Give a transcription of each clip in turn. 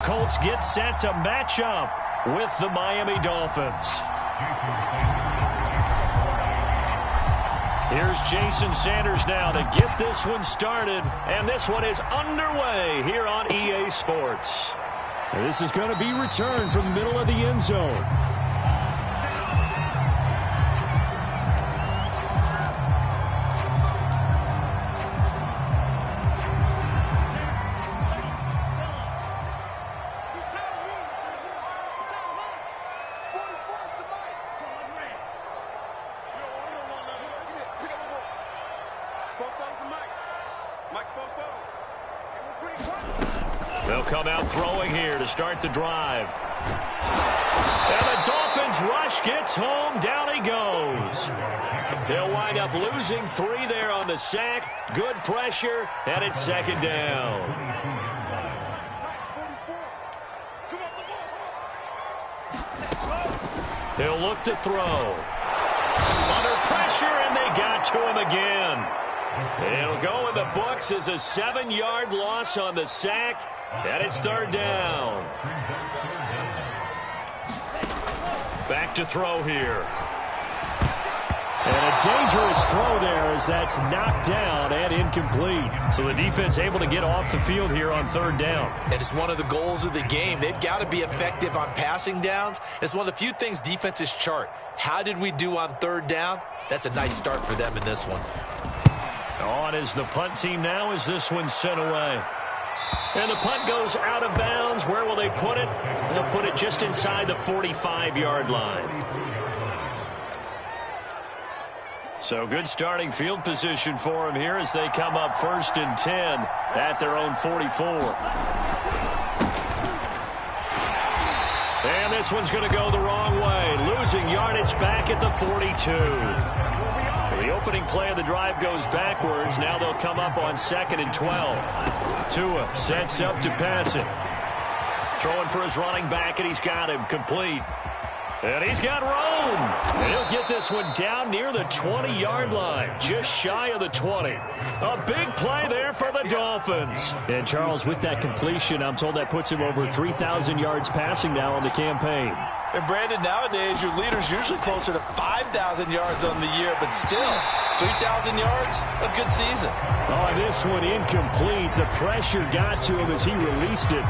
Colts get set to match up with the Miami Dolphins. Here's Jason Sanders now to get this one started, and this one is underway here on EA Sports. And this is going to be returned from the middle of the end zone. They'll come out throwing here to start the drive. And the Dolphins rush gets home. Down he goes. They'll wind up losing 3 there on the sack. Good pressure, and it's second down. He'll look to throw. Under pressure, and they got to him again. It'll go in the books as a 7-yard loss on the sack, and it's third down. Back to throw here. And a dangerous throw there as that's knocked down and incomplete. So the defense able to get off the field here on third down. And it's one of the goals of the game. They've got to be effective on passing downs. It's one of the few things defenses chart. How did we do on third down? That's a nice start for them in this one. On is the punt team now as this one's sent away. And the punt goes out of bounds. Where will they put it? They'll put it just inside the 45-yard line. So good starting field position for them here as they come up 1st and 10 at their own 44. And this one's going to go the wrong way. Losing yardage back at the 42. The opening play of the drive goes backwards. Now they'll come up on 2nd and 12. Tua sets up to pass it. Throwing for his running back, and he's got him complete. And he's got room. And he'll get this one down near the 20-yard line, just shy of the 20. A big play there for the Dolphins. And Charles, with that completion, I'm told that puts him over 3,000 yards passing now on the campaign. And Brandon, nowadays your leader's usually closer to 5,000 yards on the year, but still, 3,000 yards, a good season. Oh, this one incomplete. The pressure got to him as he released it.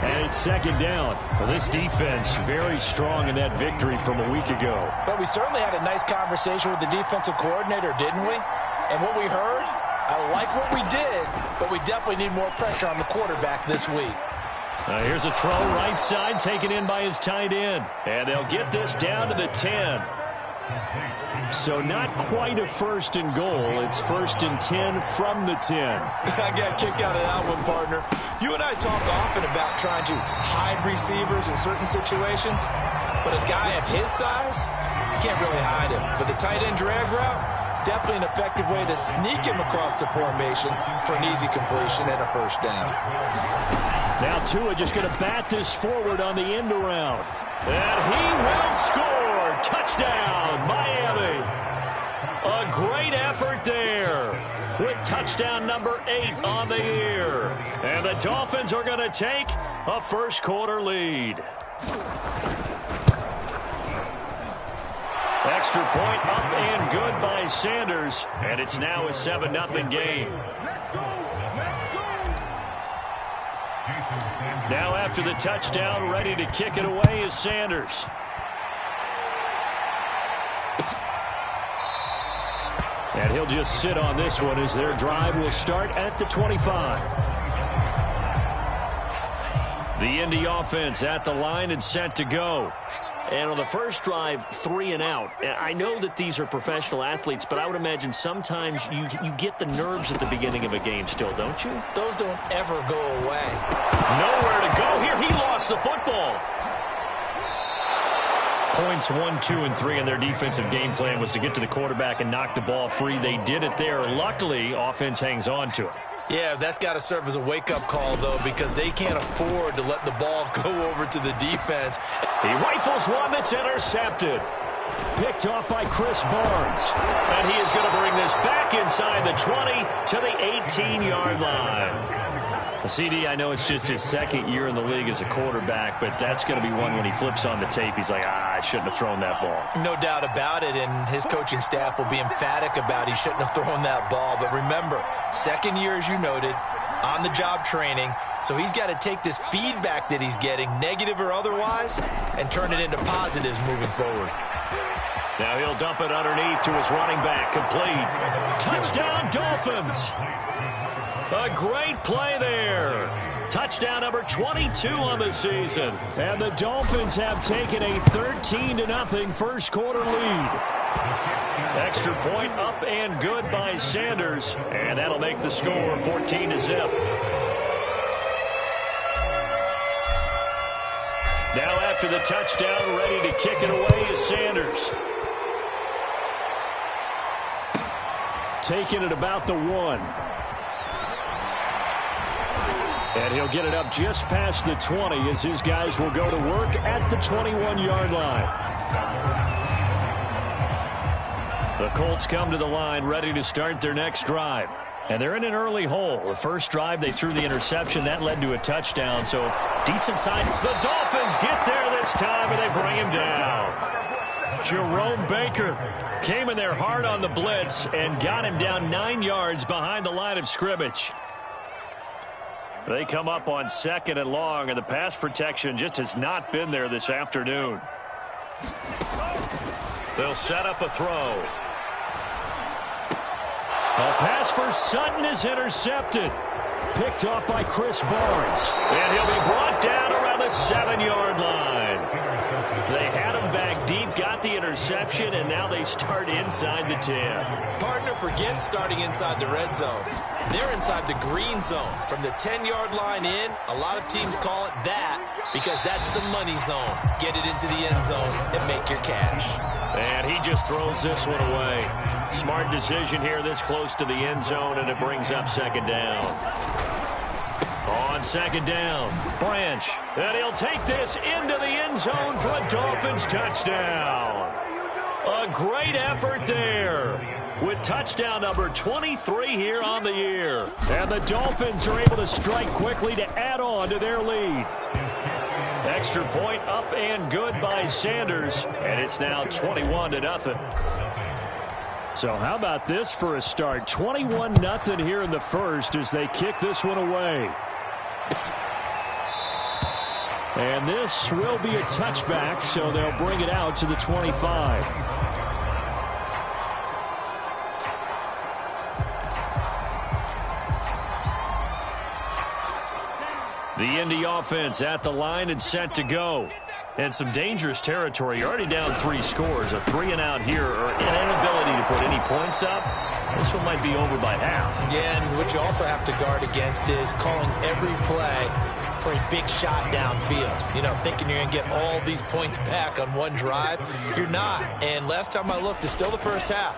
And it's second down. Well, this defense very strong in that victory from a week ago. But we certainly had a nice conversation with the defensive coordinator, didn't we? And what we heard, I like what we did, but we definitely need more pressure on the quarterback this week. Here's a throw right side taken in by his tight end. And they'll get this down to the 10. So not quite a 1st and goal. It's 1st and 10 from the 10. I got a kick out of that one, partner. You and I talk often about trying to hide receivers in certain situations. But a guy of his size, you can't really hide him. But the tight end drag route, definitely an effective way to sneak him across the formation for an easy completion and a first down. Now Tua just going to bat this forward on the end around. And he will score. Touchdown, Miami. A great effort there with touchdown number 8 on the year. And the Dolphins are going to take a first-quarter lead. Extra point up and good by Sanders. And it's now a 7-0 game. Now after the touchdown, ready to kick it away is Sanders. And he'll just sit on this one as their drive will start at the 25. The Indy offense at the line and set to go. And on the first drive, 3 and out. I know that these are professional athletes, but I would imagine sometimes you get the nerves at the beginning of a game still, don't you? Those don't ever go away. Nowhere to go here. He lost the football. Points 1, 2, and 3 in their defensive game plan was to get to the quarterback and knock the ball free. They did it there. Luckily, offense hangs on to it. Yeah, that's got to serve as a wake-up call, though, because they can't afford to let the ball go over to the defense. He rifles one that's intercepted. Picked off by Chris Barnes. And he is going to bring this back inside the 20 to the 18-yard line. CD, I know it's just his second year in the league as a quarterback, but that's going to be one when he flips on the tape. He's like, I shouldn't have thrown that ball. No doubt about it, and his coaching staff will be emphatic about he shouldn't have thrown that ball. But remember, second year, as you noted, on-the-job training, so he's got to take this feedback that he's getting, negative or otherwise, and turn it into positives moving forward. Now he'll dump it underneath to his running back. Complete. Touchdown, Dolphins. A great play there. Touchdown number 22 on the season. And the Dolphins have taken a 13-0 first quarter lead. Extra point up and good by Sanders. And that'll make the score 14-0. Now after the touchdown, ready to kick it away is Sanders. Taking it about the 1. And he'll get it up just past the 20 as his guys will go to work at the 21-yard line. The Colts come to the line ready to start their next drive. And they're in an early hole. The first drive, they threw the interception. That led to a touchdown. So decent side. The Dolphins get there this time, and they bring him down. Jerome Baker came in there hard on the blitz and got him down 9 yards behind the line of scrimmage. They come up on 2nd and long, and the pass protection just has not been there this afternoon. They'll set up a throw. A pass for Sutton is intercepted. Picked off by Chris Barnes. And he'll be brought down around the 7-yard line. They had him back deep, got the interception, and now they start inside the 10. Partner, forget starting inside the red zone. They're inside the green zone. From the 10-yard line in, a lot of teams call it that because that's the money zone. Get it into the end zone and make your cash. And he just throws this one away. Smart decision here this close to the end zone, and it brings up 2nd down. On 2nd down, Branch. And he'll take this into the end zone for a Dolphins touchdown. A great effort there with touchdown number 23 here on the year. And the Dolphins are able to strike quickly to add on to their lead. Extra point up and good by Sanders, and it's now 21-0. So how about this for a start? 21-0 here in the first as they kick this one away. And this will be a touchback, so they'll bring it out to the 25. The Indy offense at the line and set to go. And some dangerous territory. You're already down 3 scores. A 3-and-out here, or an inability to put any points up. This one might be over by half. Yeah, and what you also have to guard against is calling every play for a big shot downfield. You know, thinking you're going to get all these points back on one drive. You're not. And last time I looked, it's still the first half.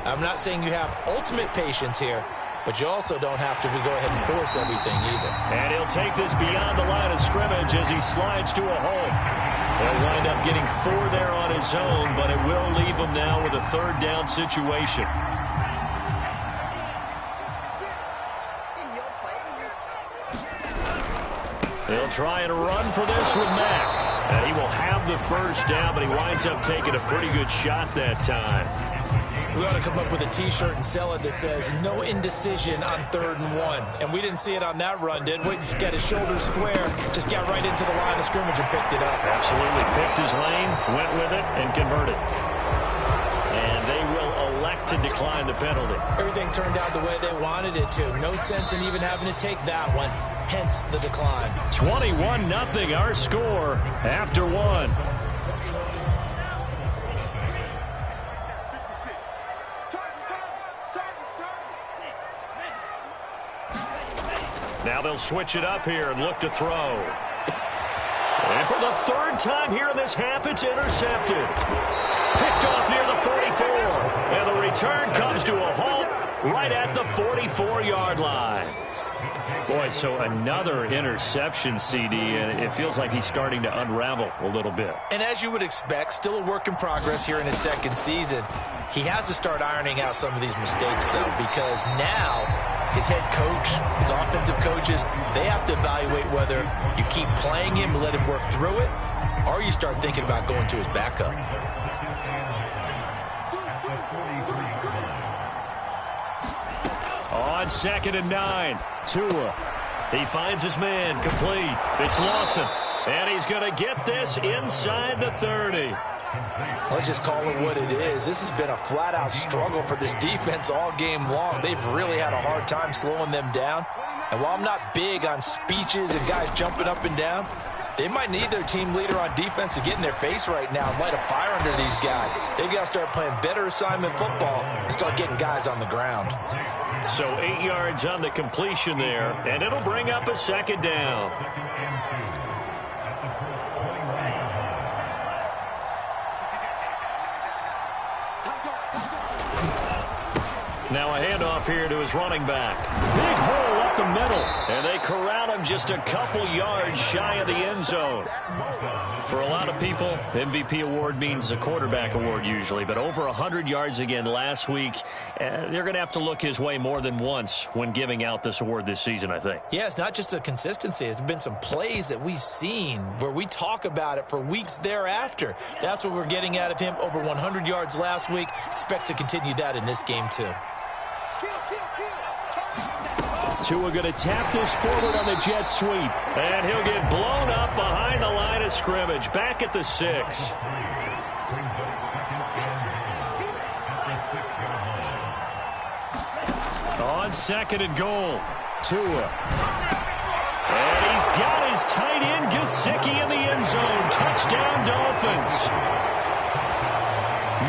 I'm not saying you have ultimate patience here, but you also don't have to go ahead and force everything either. And he'll take this beyond the line of scrimmage as he slides to a hole. He'll wind up getting 4 there on his own, but it will leave him now with a 3rd down situation. He'll try and run for this with Mack. And he will have the 1st down, but he winds up taking a pretty good shot that time. We ought to come up with a T-shirt and sell it that says, no indecision on 3rd and 1. And we didn't see it on that run, did we? Got his shoulders square, just got right into the line of scrimmage and picked it up. Absolutely. Picked his lane, went with it, and converted. And they will elect to decline the penalty. Everything turned out the way they wanted it to. No sense in even having to take that one, hence the decline. 21-0 our score after 1. Now they'll switch it up here and look to throw. And for the 3rd time here in this half, it's intercepted. Picked off near the 44. And the return comes to a halt right at the 44-yard line. Boy, so another interception, CD, and it feels like he's starting to unravel a little bit. And as you would expect, still a work in progress here in his 2nd season. He has to start ironing out some of these mistakes, though, because now his head coach, his offensive coaches, they have to evaluate whether you keep playing him and let him work through it, or you start thinking about going to his backup. On 2nd and 9, Tua. He finds his man, complete. It's Lawson, and he's going to get this inside the 30. Let's just call it what it is. This has been a flat-out struggle for this defense all game long. They've really had a hard time slowing them down. And while I'm not big on speeches and guys jumping up and down, they might need their team leader on defense to get in their face right now and light a fire under these guys. They've got to start playing better assignment football and start getting guys on the ground. So 8 yards on the completion there, and it'll bring up a 2nd down. Now a handoff here to his running back. Big hole up the middle, and they corral him just a couple yards shy of the end zone. For a lot of people, MVP award means a quarterback award usually, but over 100 yards again last week. They're going to have to look his way more than once when giving out this award this season, I think. Yeah, it's not just the consistency. It's been some plays that we've seen where we talk about it for weeks thereafter. That's what we're getting out of him. Over 100 yards last week. Expects to continue that in this game, too. Tua going to tap this forward on the jet sweep. And he'll get blown up behind the line of scrimmage. Back at the 6. On 2nd and goal, Tua. And he's got his tight end, Gesicki, in the end zone. Touchdown, Dolphins.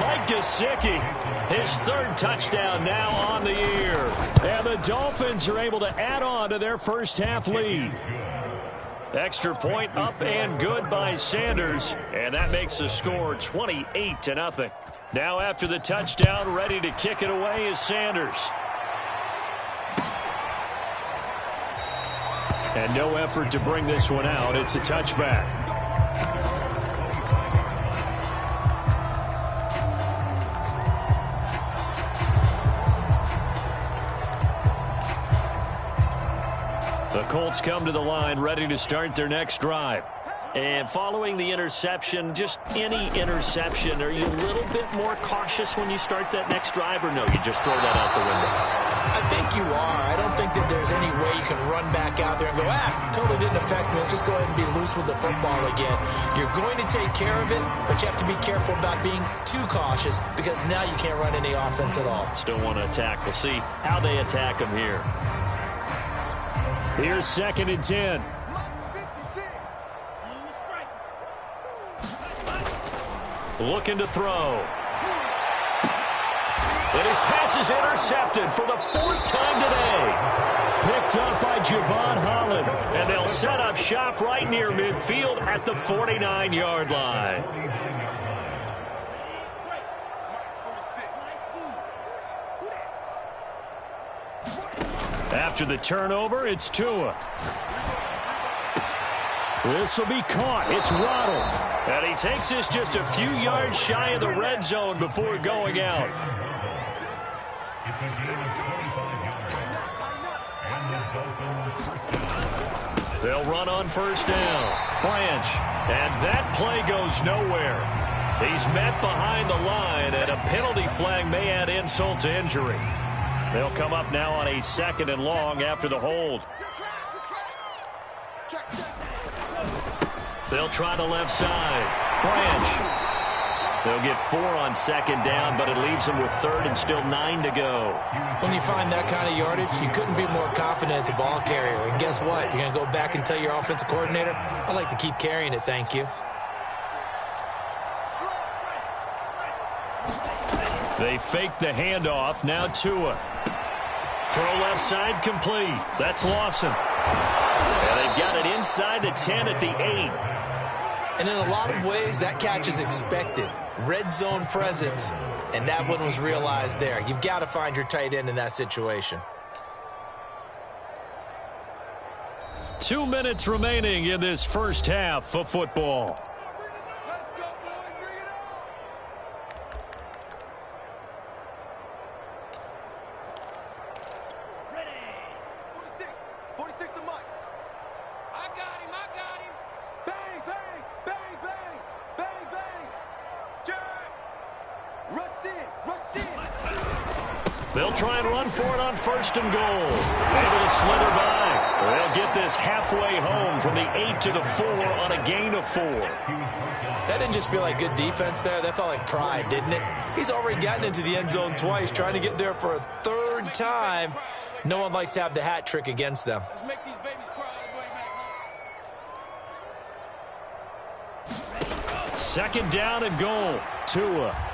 Mike Gesicki, his 3rd touchdown now on the year. And the Dolphins are able to add on to their first half lead. Extra point up and good by Sanders. And that makes the score 28-0. Now after the touchdown, ready to kick it away is Sanders. And no effort to bring this one out. It's a touchback. The Colts come to the line ready to start their next drive. And following the interception, just any interception, are you a little bit more cautious when you start that next drive, or no, you just throw that out the window? I think you are. I don't think that there's any way you can run back out there and go, totally didn't affect me. Let's just go ahead and be loose with the football again. You're going to take care of it, but you have to be careful about being too cautious because now you can't run any offense at all. Still want to attack. We'll see how they attack him here. Here's 2nd and 10. Looking to throw. And his pass is intercepted for the 4th time today. Picked up by Javon Holland. And they'll set up shop right near midfield at the 49-yard line. After the turnover, it's Tua. This will be caught. It's Waddle. And he takes this just a few yards shy of the red zone before going out. They'll run on 1st down. Branch. And that play goes nowhere. He's met behind the line, and a penalty flag may add insult to injury. They'll come up now on a 2nd and long after the hold. They'll try the left side. Branch. They'll get 4 on 2nd down, but it leaves them with 3rd and still 9 to go. When you find that kind of yardage, you couldn't be more confident as a ball carrier. And guess what? You're going to go back and tell your offensive coordinator, I'd like to keep carrying it, thank you. They fake the handoff. Now Tua. Throw left side complete. That's Lawson. And they've got it inside the 10 at the 8. And in a lot of ways, that catch is expected. Red zone presence, and that one was realized there. You've got to find your tight end in that situation. 2 minutes remaining in this first half of football. They'll try and run for it on 1st and goal. Able to slither by. They'll get this halfway home from the 8 to the 4 on a gain of 4. That didn't just feel like good defense there. That felt like pride, didn't it? He's already gotten into the end zone twice, trying to get there for a 3rd time. No one likes to have the hat trick against them. Let's make these babies cry all the way back home. 2nd down and goal. Tua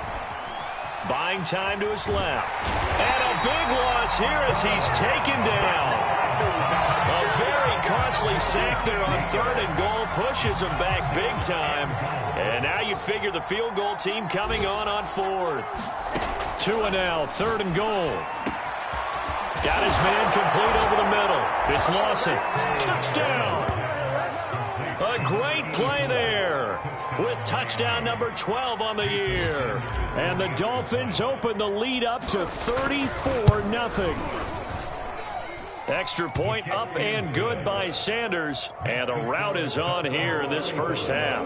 buying time to his left. And a big loss here as he's taken down. A very costly sack there on 3rd and goal. Pushes him back big time. And now you'd figure the field goal team coming on 4th. Tua now, 3rd and goal. Got his man complete over the middle. It's Lawson. Touchdown. A great play there with touchdown number 12 on the year. And the Dolphins open the lead up to 34-0. Extra point up and good by Sanders. And the rout is on here in this first half.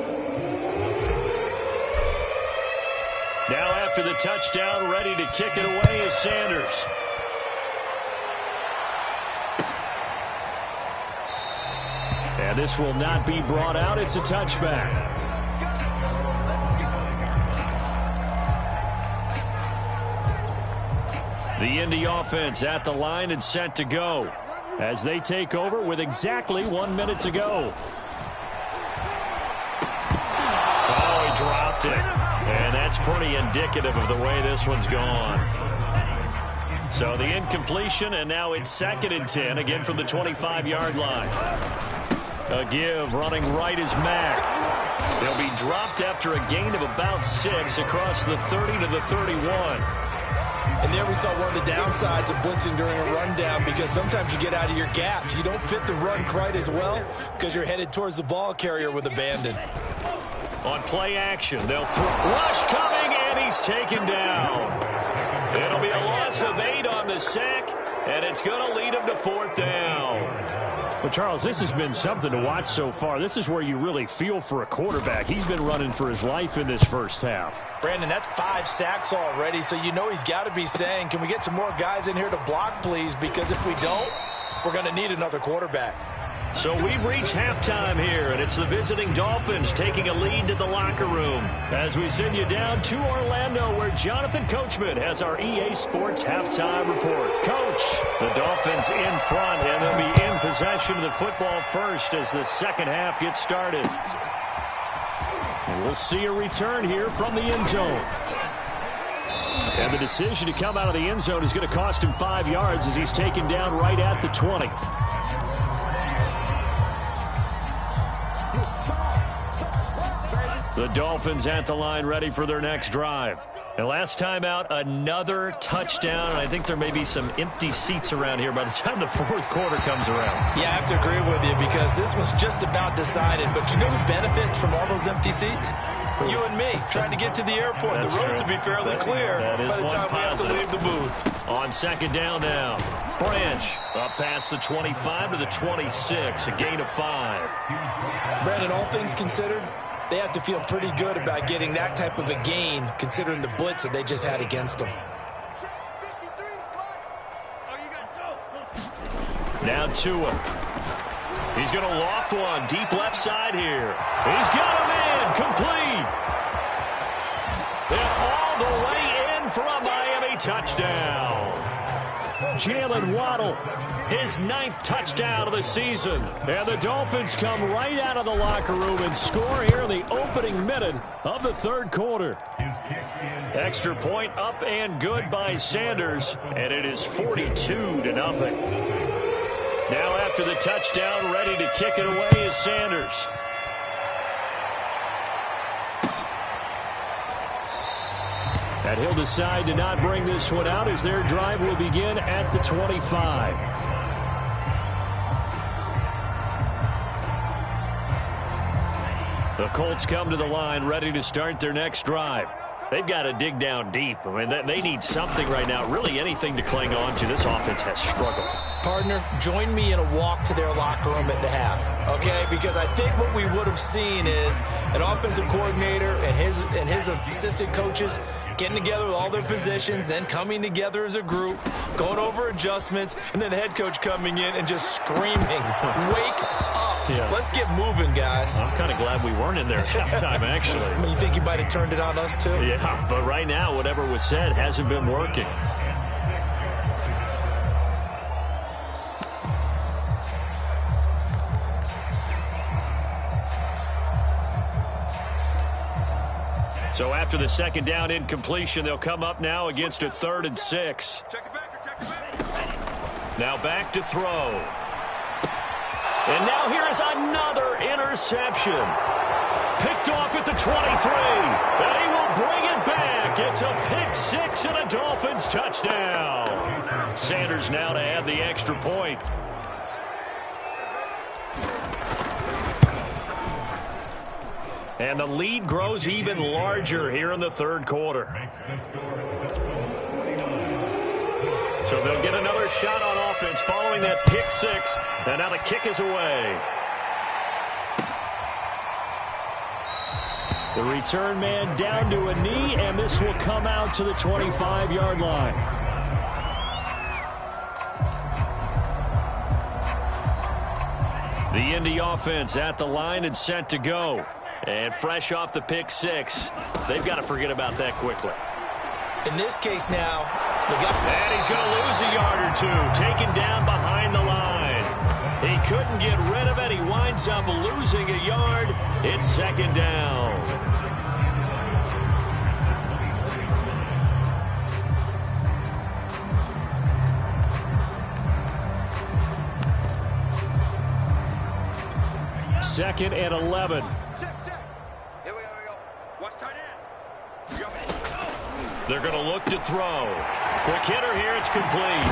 Now after the touchdown, ready to kick it away is Sanders. And this will not be brought out. It's a touchback. The Indy offense at the line and set to go as they take over with exactly 1 minute to go. Oh, he dropped it. And that's pretty indicative of the way this one's gone. So the incompletion, and now it's 2nd and 10, again from the 25-yard line. A give running right is Mack. They'll be dropped after a gain of about 6 across the 30 to the 31. And there we saw one of the downsides of blitzing during a rundown, because sometimes you get out of your gaps. You don't fit the run quite as well because you're headed towards the ball carrier with abandon. On play action, they'll throw. Rush coming, and he's taken down. It'll be a loss of 8 on the sack, and it's going to lead him to 4th down. Well, Charles, this has been something to watch so far. This is where you really feel for a quarterback. He's been running for his life in this first half. Brandon, that's 5 sacks already, so you know he's got to be saying, can we get some more guys in here to block, please? Because if we don't, we're going to need another quarterback. So we've reached halftime here, and it's the visiting Dolphins taking a lead to the locker room as we send you down to Orlando, where Jonathan Coachman has our EA Sports halftime report. Coach, the Dolphins in front, and they'll be in possession of the football first as the second half gets started. And we'll see a return here from the end zone. And the decision to come out of the end zone is going to cost him 5 yards as he's taken down right at the 20. The Dolphins at the line ready for their next drive. And last time out, another touchdown. I think there may be some empty seats around here by the time the 4th quarter comes around. Yeah, I have to agree with you because this was just about decided. But you know who benefits from all those empty seats? You and me, trying to get to the airport. That's the roads true. will be fairly clear by the time we have to leave the booth. On 2nd down now, Branch up past the 25 to the 26, a gain of 5. Brandon, all things considered, they have to feel pretty good about getting that type of a gain, considering the blitz that they just had against them. Now Tua. He's going to loft one deep left side here. He's got a man complete. And all the way in for a Miami touchdown. Jalen Waddle, his 9th touchdown of the season. And the Dolphins come right out of the locker room and score here in the opening minute of the 3rd quarter. Extra point up and good by Sanders, and it is 42-0. Now after the touchdown, ready to kick it away is Sanders. And he'll decide to not bring this one out as their drive will begin at the 25. The Colts come to the line ready to start their next drive. They've got to dig down deep. I mean, they need something right now, really anything to cling on to. This offense has struggled. Partner, join me in a walk to their locker room at the half, okay? Because I think what we would have seen is an offensive coordinator and his assistant coaches getting together with all their positions, then coming together as a group, going over adjustments, and then the head coach coming in and just screaming, wake up. Yeah. Let's get moving, guys. I'm kind of glad we weren't in there at halftime, actually. I mean, you think you might have turned it on us, too? Yeah, but right now, whatever was said hasn't been working. So after the second down incompletion, they'll come up now against a 3rd and 6. Now back to throw. And now here is another interception. Picked off at the 23. And he will bring it back. It's a pick 6 and a Dolphins touchdown. Sanders now to add the extra point. And the lead grows even larger here in the 3rd quarter. So they'll get another shot on offense following that pick 6. And now the kick is away. The return man down to a knee, and this will come out to the 25-yard line. The Indy offense at the line and set to go. And fresh off the pick 6, they've got to forget about that quickly. In this case now, the guy... And he's going to lose a yard or two, taken down behind the line. He couldn't get rid of it. He winds up losing a yard. It's 2nd down. Second and 11. They're going to look to throw. Quick hitter here. It's complete.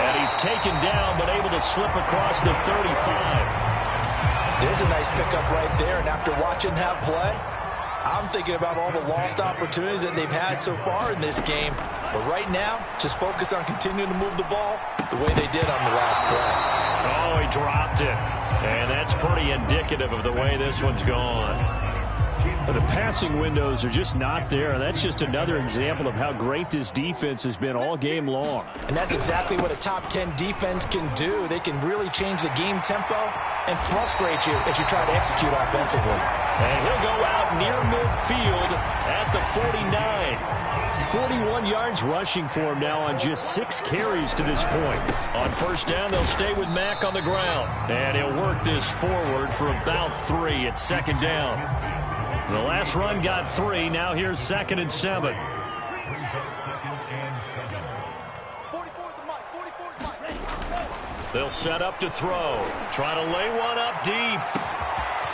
And he's taken down, but able to slip across the 35. There's a nice pickup right there. And after watching that play, I'm thinking about all the lost opportunities that they've had so far in this game. But right now, just focus on continuing to move the ball the way they did on the last play. Oh, he dropped it. And that's pretty indicative of the way this one's gone. The passing windows are just not there. And that's just another example of how great this defense has been all game long. And that's exactly what a top 10 defense can do. They can really change the game tempo and frustrate you as you try to execute offensively. And he'll go out near midfield at the 49. 41 yards rushing for him now on just 6 carries to this point. On 1st down, they'll stay with Mack on the ground. And he'll work this forward for about 3 at 2nd down. The last run got 3. Now here's 2nd and 7. They'll set up to throw. Try to lay one up deep.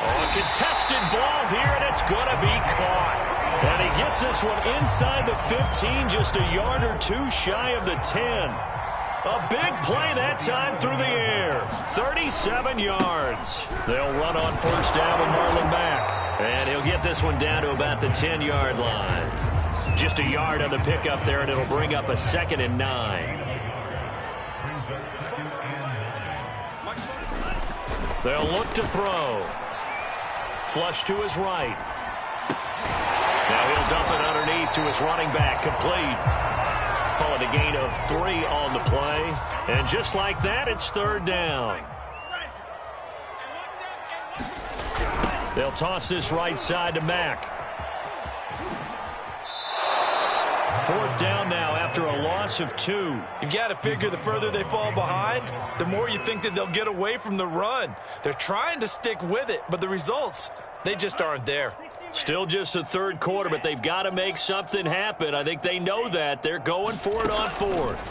Oh, a contested ball here, and it's going to be caught. And he gets this one inside the 15, just a yard or 2 shy of the 10. A big play that time through the air. 37 yards. They'll run on 1st down with Marlon Mack. And he'll get this one down to about the 10-yard line. Just a yard on the pickup there, and it'll bring up a 2nd and 9. They'll look to throw. Flush to his right. Now he'll dump it underneath to his running back. Complete. Call it a gain of 3 on the play. And just like that, it's 3rd down. They'll toss this right side to Mack. 4th down now after a loss of 2. You've got to figure the further they fall behind, the more you think that they'll get away from the run. They're trying to stick with it, but the results, they just aren't there. Still just the 3rd quarter, but they've got to make something happen. I think they know that. They're going for it on 4th.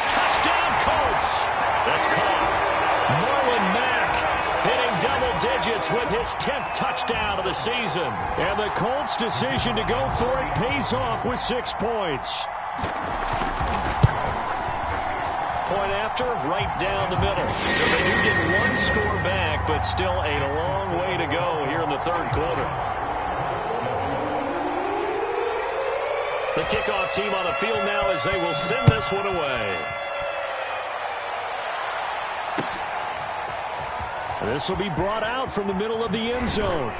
Touchdown, Colts. That's caught. Marlon Mack hitting double digits with his 10th touchdown of the season. And the Colts' decision to go for it pays off with 6 points. Point after, right down the middle. So they do get 1 score back, but still a long way to go here in the 3rd quarter. The kickoff team on the field now as they will send this one away. This will be brought out from the middle of the end zone.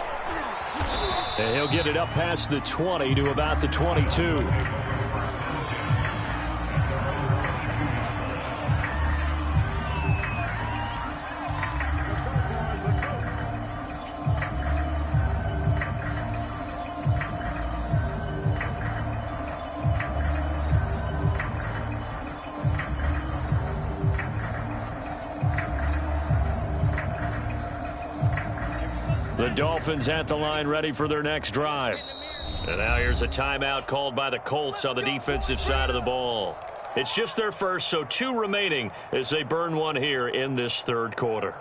And he'll get it up past the 20 to about the 22. The Dolphins at the line ready for their next drive. And now here's a timeout called by the Colts on the defensive side of the ball. It's just their first, so 2 remaining as they burn one here in this third quarter.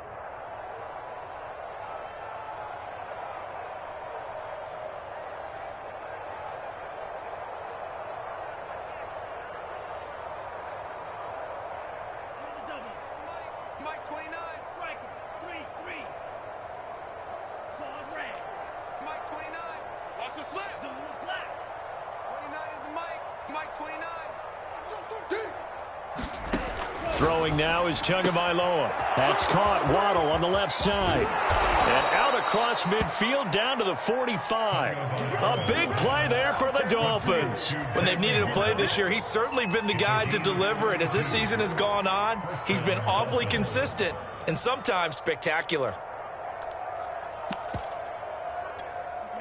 Throwing now is Tagovailoa. That's caught. Waddle on the left side. And out across midfield down to the 45. A big play there for the Dolphins. When they've needed a play this year, he's certainly been the guy to deliver it. As this season has gone on, he's been awfully consistent and sometimes spectacular.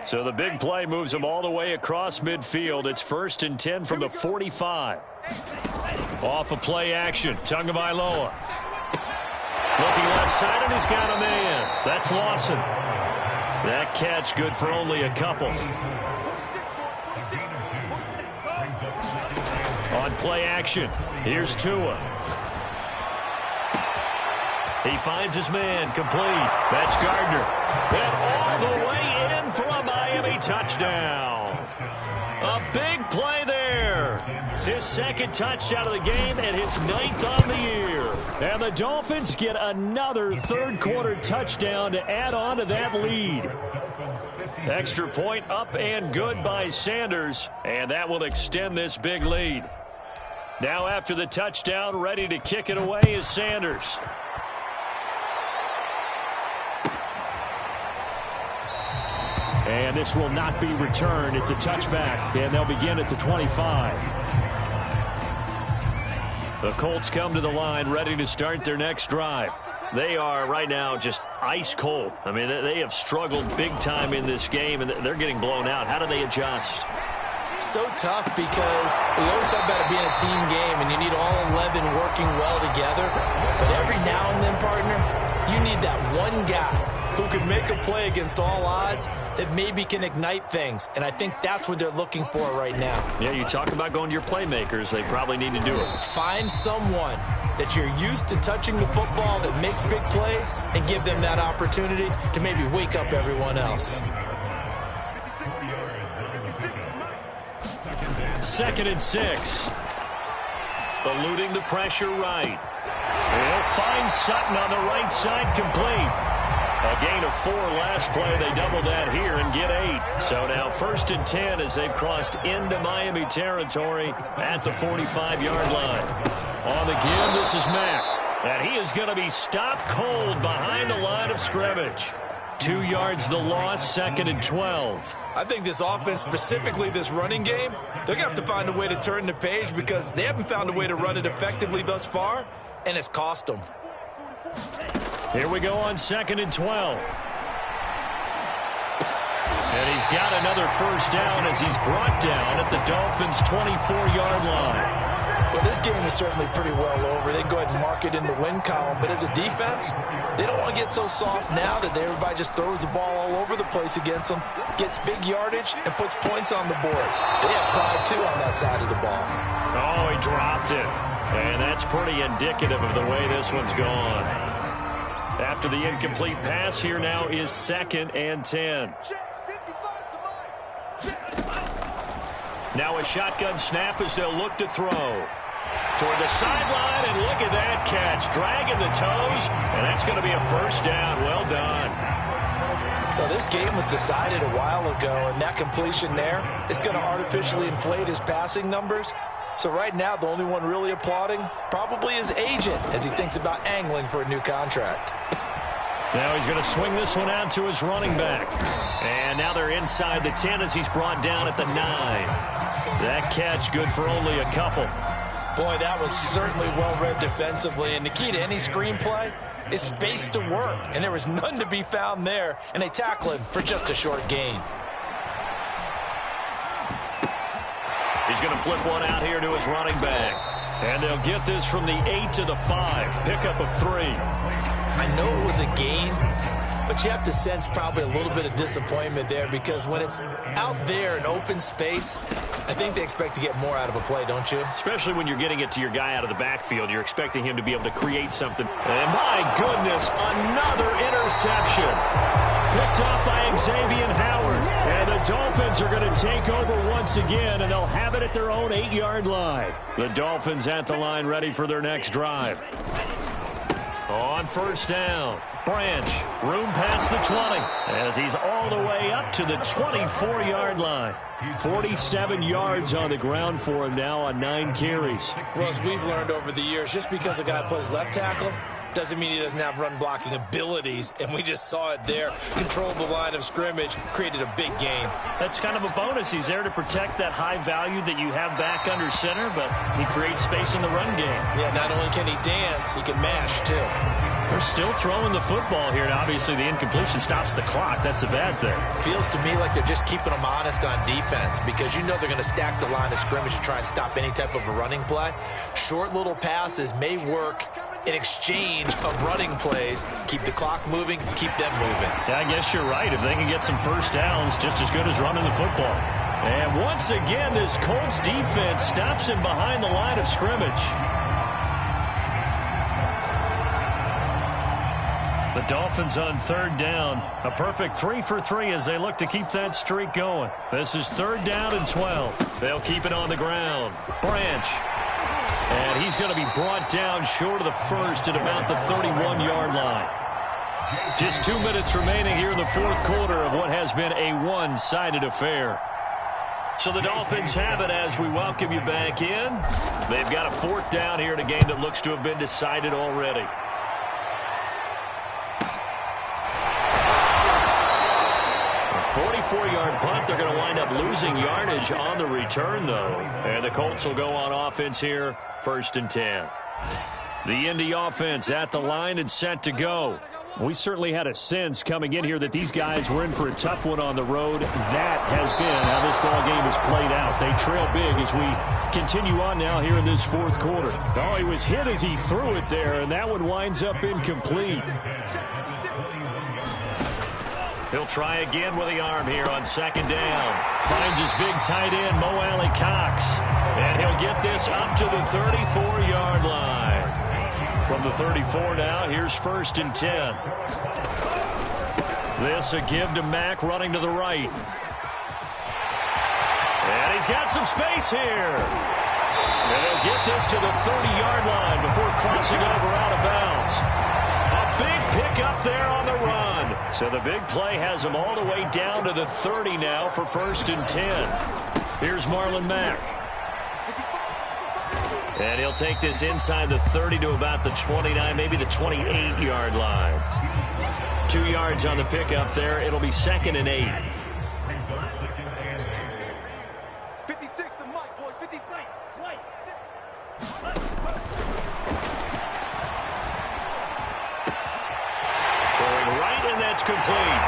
So the big play moves him all the way across midfield. It's 1st and 10 from the 45. Off a play action. Tagovailoa. Looking left side, and he's got a man. That's Lawson. That catch good for only a couple. On play action, here's Tua. He finds his man, complete. That's Gardner. And all the way in for a Miami touchdown. A big play there. His second touchdown of the game and his 9th on the year. And the Dolphins get another third quarter touchdown to add on to that lead. Extra point up and good by Sanders, and that will extend this big lead. Now after the touchdown, ready to kick it away is Sanders. And this will not be returned. It's a touchback, and they'll begin at the 25. The Colts come to the line ready to start their next drive. They are right now just ice cold. I mean, they have struggled big time in this game, and they're getting blown out. How do they adjust? So tough because we always talk about it being a team game, and you need all 11 working well together. But every now and then, partner, you need that one guy who could make a play against all odds that maybe can ignite things. And I think that's what they're looking for right now. Yeah, you talk about going to your playmakers. They probably need to do it. Find someone that you're used to touching the football that makes big plays and give them that opportunity to maybe wake up everyone else. 2nd and 6. Eluding the pressure right. They'll find Sutton on the right side, complete. A gain of 4 last play. They double that here and get 8. So now 1st and 10 as they've crossed into Miami territory at the 45-yard line. On the give, this is Mack. And he is going to be stopped cold behind the line of scrimmage. 2 yards the loss, 2nd and 12. I think this offense, specifically this running game, they're going to have to find a way to turn the page because they haven't found a way to run it effectively thus far, and it's cost them. Here we go on 2nd and 12. And he's got another first down as he's brought down at the Dolphins' 24-yard line. Well, this game is certainly pretty well over. They can go ahead and mark it in the win column. But as a defense, they don't want to get so soft now that everybody just throws the ball all over the place against them, gets big yardage, and puts points on the board. They have pride, too, on that side of the ball. Oh, he dropped it. And that's pretty indicative of the way this one's gone. After the incomplete pass, here now is 2nd and 10. Now a shotgun snap as they'll look to throw. Toward the sideline, and look at that catch. Dragging the toes, and that's going to be a first down. Well done. Well, this game was decided a while ago, and that completion there is going to artificially inflate his passing numbers. So right now, the only one really applauding probably his agent as he thinks about angling for a new contract. Now he's going to swing this one out to his running back. And now they're inside the 10 as he's brought down at the 9. That catch good for only a couple. Boy, that was certainly well-read defensively, and the key to any screenplay is space to work, and there was none to be found there, and they tackle him for just a short gain. He's going to flip one out here to his running back, and they'll get this from the 8 to the 5, pickup of 3. I know it was a gain, but you have to sense probably a little bit of disappointment there because when it's out there in open space, I think they expect to get more out of a play, don't you? Especially when you're getting it to your guy out of the backfield. You're expecting him to be able to create something. And my goodness, another interception. Picked up by Xavier Howard. And the Dolphins are going to take over once again, and they'll have it at their own 8-yard line. The Dolphins at the line ready for their next drive. On first down, Branch, room past the 20, as he's all the way up to the 24-yard line. 47 yards on the ground for him now on 9 carries. Well, as we've learned over the years, just because a guy plays left tackle doesn't mean he doesn't have run-blocking abilities, and we just saw it there. Controlled the line of scrimmage, created a big gain. That's kind of a bonus. He's there to protect that high value that you have back under center, but he creates space in the run game. Yeah, not only can he dance, he can mash, too. They're still throwing the football here, and obviously the incompletion stops the clock. That's a bad thing. Feels to me like they're just keeping them honest on defense because you know they're going to stack the line of scrimmage to try and stop any type of a running play. Short little passes may work in exchange of running plays. Keep the clock moving, keep them moving. Yeah, I guess you're right. If they can get some first downs, just as good as running the football. And once again, this Colts defense stops him behind the line of scrimmage. The Dolphins on third down. A perfect 3 for 3 as they look to keep that streak going. This is 3rd down and 12. They'll keep it on the ground. Branch. And he's going to be brought down short of the first at about the 31-yard line. Just 2 minutes remaining here in the 4th quarter of what has been a one-sided affair. So the Dolphins have it as we welcome you back in. They've got a 4th down here in a game that looks to have been decided already. A 44-yard punt. They're going to wind up losing yardage on the return, though. And the Colts will go on offense here, 1st and 10. The Indy offense at the line and set to go. We certainly had a sense coming in here that these guys were in for a tough one on the road. That has been how this ball game has played out. They trail big as we continue on now here in this 4th quarter. Oh, he was hit as he threw it there, and that one winds up incomplete. He'll try again with the arm here on 2nd down. Finds his big tight end, Mo Alley-Cox. And he'll get this up to the 34-yard line. From the 34 now, here's 1st and 10. This a give to Mack running to the right. And he's got some space here. And he'll get this to the 30-yard line before crossing over out of bounds. A big pickup there on the run. So the big play has him all the way down to the 30 now for 1st and 10. Here's Marlon Mack. And he'll take this inside the 30 to about the 29, maybe the 28-yard line. 2 yards on the pickup there. It'll be 2nd and 8. 56 to Mike, boys. 56. Slate. Throwing right, and that's complete.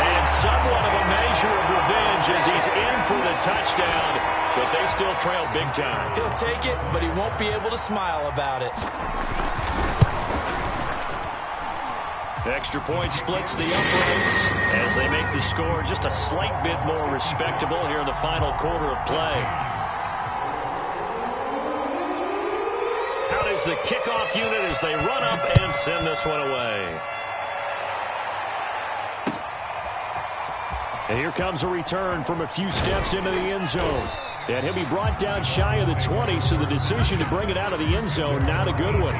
And somewhat of a measure of revenge as he's in for the touchdown. But they still trail big time. He'll take it, but he won't be able to smile about it. Extra point splits the uprights as they make the score just a slight bit more respectable here in the final quarter of play. Out is the kickoff unit as they run up and send this one away. And here comes a return from a few steps into the end zone. And he'll be brought down shy of the 20, so the decision to bring it out of the end zone, not a good one.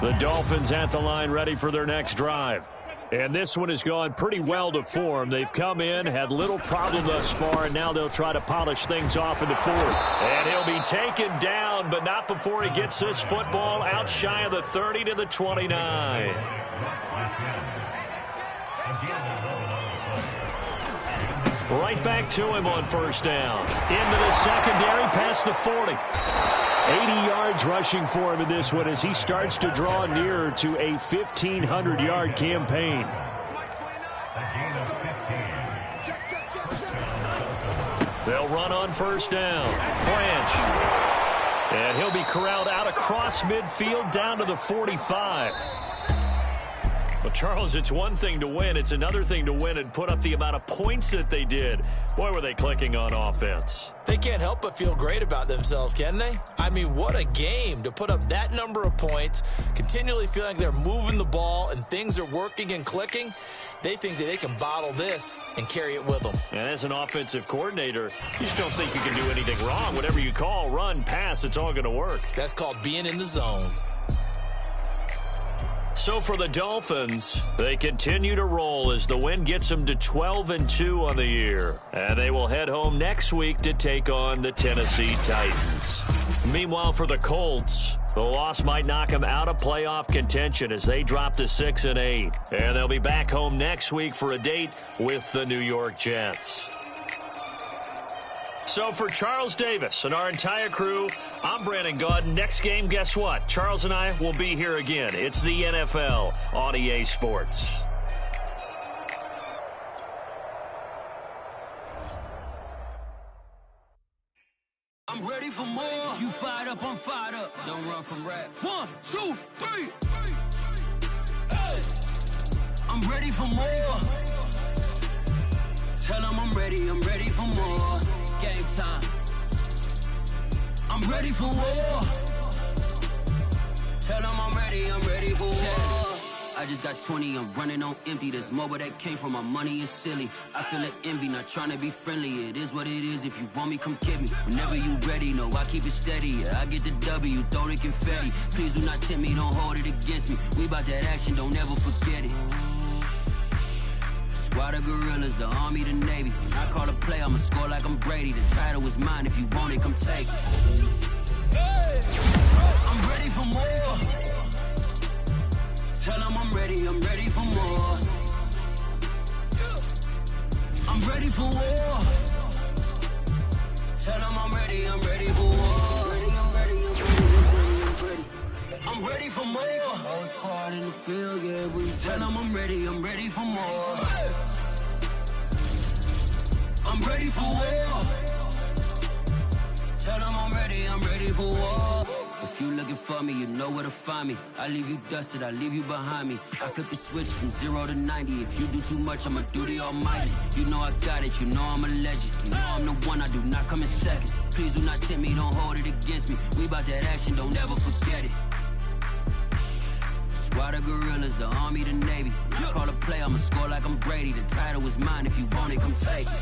The Dolphins at the line ready for their next drive. And this one has gone pretty well to form. They've come in, had little problem thus far, and now they'll try to polish things off in the fourth. And he'll be taken down, but not before he gets this football out shy of the 30 to the 29. Right back to him on first down. Into the secondary, past the 40. 80 yards rushing for him in this one as he starts to draw nearer to a 1,500-yard campaign. They'll run on first down. Branch. And he'll be corralled out across midfield down to the 45. Well, Charles, it's one thing to win. It's another thing to win and put up the amount of points that they did. Boy, were they clicking on offense. They can't help but feel great about themselves, can they? I mean, what a game to put up that number of points, continually feeling like they're moving the ball and things are working and clicking. They think that they can bottle this and carry it with them. And as an offensive coordinator, you just don't think you can do anything wrong. Whatever you call, run, pass, it's all going to work. That's called being in the zone. So for the Dolphins, they continue to roll as the win gets them to 12-2 on the year. And they will head home next week to take on the Tennessee Titans. Meanwhile, for the Colts, the loss might knock them out of playoff contention as they drop to 6-8. And they'll be back home next week for a date with the New York Jets. So for Charles Davis and our entire crew, I'm Brandon Gaudin. Next game, guess what? Charles and I will be here again. It's the NFL on EA Sports. I'm ready for more. You fired up, I'm fired up. Don't run from rap. 1, 2, 3. Hey. I'm ready for more. Tell them I'm ready for more. Game time. I'm ready for war. Tell them I'm ready for war. I just got 20, I'm running on empty. There's more where that came from, my money is silly. I feel it envy, not trying to be friendly. It is what it is, if you want me, come get me. Whenever you ready, no, I keep it steady. Yeah, I get the W, throw the confetti. Please do not tempt me, don't hold it against me. We about that action, don't ever forget it. Squad of gorillas, the army, the navy. I call a play, I'ma score like I'm Brady. The title is mine, if you want it, come take it. Hey. I'm ready for more. Tell them I'm ready for more. I'm ready for war. Tell them I'm ready for war. I'm ready for more. Whole squad in the field, yeah, we tell them I'm ready for more. I'm ready for war. Tell them I'm ready for war. If you looking for me, you know where to find me. I leave you dusted, I leave you behind me. I flip the switch from 0 to 90. If you do too much, I'ma do the almighty. You know I got it, you know I'm a legend. You know I'm the one, I do not come in second. Please do not tempt me, don't hold it against me. We about that action, don't ever forget it. Squad of gorillas, the army, the navy. I call a play, I'ma score like I'm Brady. The title is mine, if you want it, come take it.